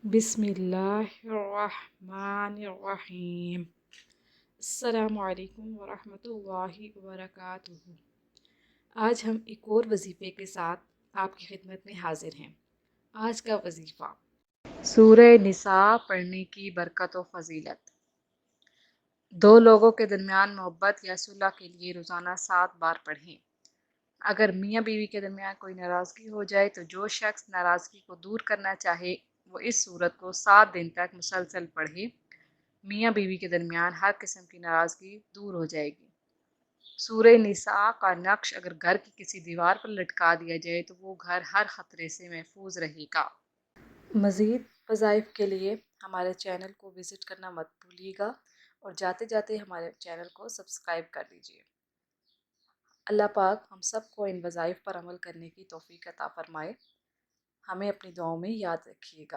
بسم اللہ الرحمن الرحیم۔ السلام علیکم ورحمۃ اللہ وبرکاتہ۔ آج ہم ایک اور وظیفے کے ساتھ آپ کی خدمت میں حاضر ہیں۔ آج کا وظیفہ سورہ نساء پڑھنے کی برکت و فضیلت۔ دو لوگوں کے درمیان محبت یا صلح کے لیے روزانہ 7 بار پڑھیں۔ اگر میاں بیوی کے درمیان کوئی ناراضگی ہو جائے تو جو شخص ناراضگی کو دور کرنا چاہے وہ اس سورت کو 7 دن تک مسلسل پڑھے۔ میاں بیوی کے درمیان ہر قسم کی ناراضگی دور ہو جائے گی۔ سورہ نساء کا نقش اگر گھر کی کسی دیوار پر لٹکا دیا جائے تو وہ گھر ہر خطرے سے محفوظ رہے گا۔ مزید وظائف کے لیے ہمارے چینل کو وزٹ کرنا مت بھولیے گا اور جاتے جاتے ہمارے چینل کو سبسکرائب کر دیجیے۔ اللہ پاک ہم سب کو ان وظائف پر عمل کرنے کی توفیق عطا فرمائے۔ ہمیں اپنی دعاؤں میں یاد رکھیے گا۔